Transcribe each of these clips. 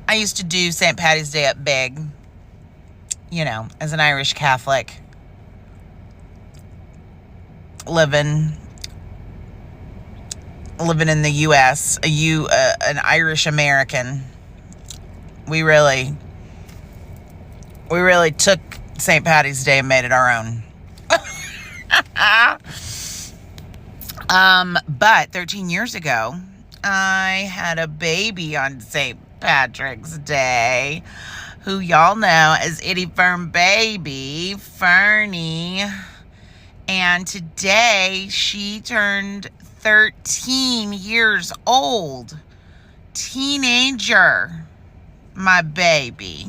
I used to do St. Paddy's Day up big, you know, as an Irish Catholic, living in the U.S., an Irish American. We really took St. Paddy's Day and made it our own. But 13 years ago, I had a baby on St. Patrick's Day, who y'all know as Ity Fern baby, Fernie. And today she turned 13 years old. Teenager, my baby.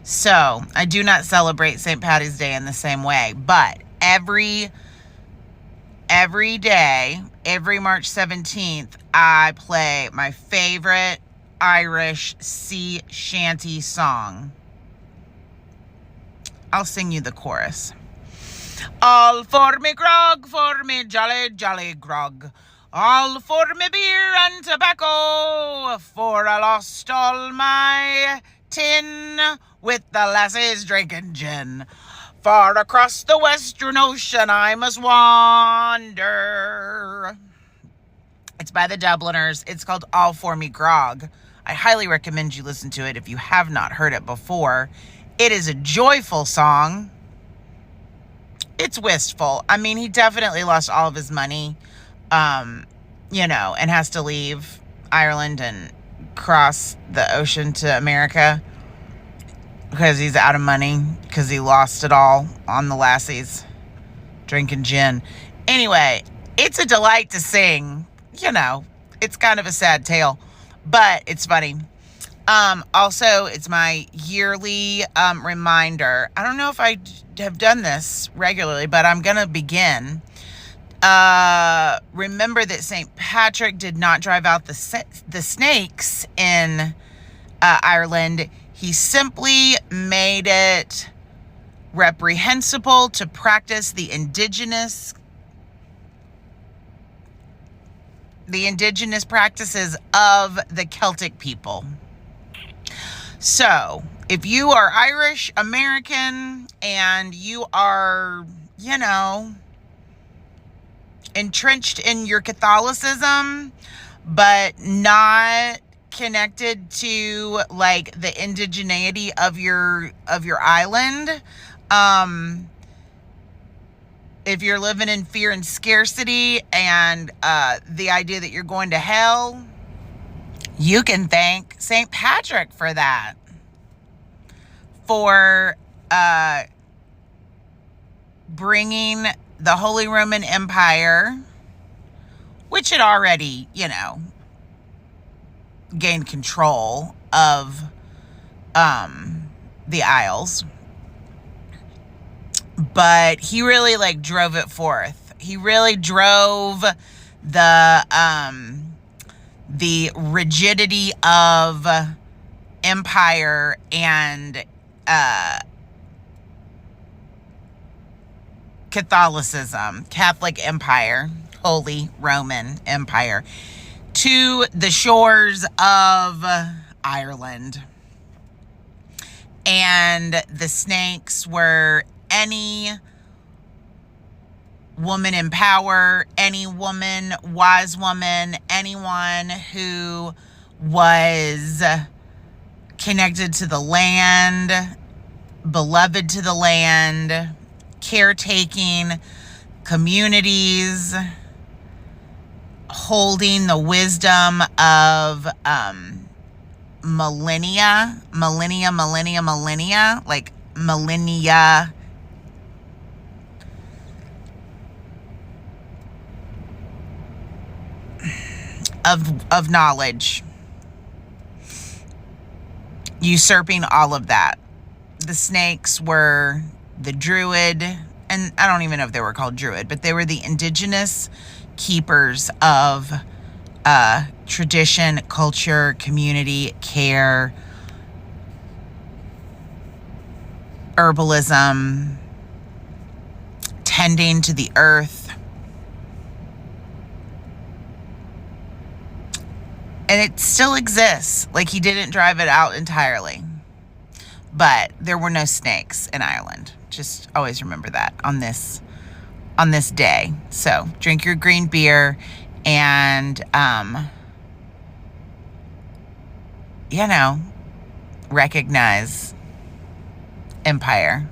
So I do not celebrate St. Paddy's Day in the same way, but every day, every March 17th, I play my favorite Irish sea shanty song. I'll sing you the chorus. All for me grog, for me jolly, jolly grog. All for me beer and tobacco, for I lost all my tin with the lassies drinking gin. Far across the western ocean I must wander. It's by the Dubliners. It's called All For Me Grog. I highly recommend you listen to it if you have not heard it before. It is a joyful song. It's wistful. I mean, he definitely lost all of his money, you know, and has to leave Ireland and cross the ocean to America because he's out of money, because he lost it all on the lassies drinking gin. Anyway, it's a delight to sing. You know, it's kind of a sad tale, but it's funny. Also, it's my yearly reminder. I don't know if I have done this regularly, but I'm going to begin. Remember that St. Patrick did not drive out the snakes in Ireland. He simply made it reprehensible to practice the indigenous practices of the Celtic people. So, if you are Irish American and you are, you know, entrenched in your Catholicism, but not connected to like the indigeneity of your island, if you're living in fear and scarcity and the idea that you're going to hell, you can thank St. Patrick for that. For bringing the Holy Roman Empire, which had already, you know, gained control of the Isles. But he really like drove it forth. He really drove the rigidity of empire and Catholicism, Catholic Empire, Holy Roman Empire, to the shores of Ireland. And the snakes were any woman in power, any woman, wise woman, anyone who was connected to the land, beloved to the land, caretaking communities, holding the wisdom of millennia, like millennia of knowledge, usurping all of that. The snakes were the druid, and I don't even know if they were called druid, but they were the indigenous keepers of tradition, culture, community, care, herbalism, tending to the earth. And it still exists. Like, he didn't drive it out entirely. But there were no snakes in Ireland. Just always remember that on this day. So drink your green beer and, recognize empire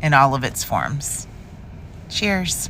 in all of its forms. Cheers.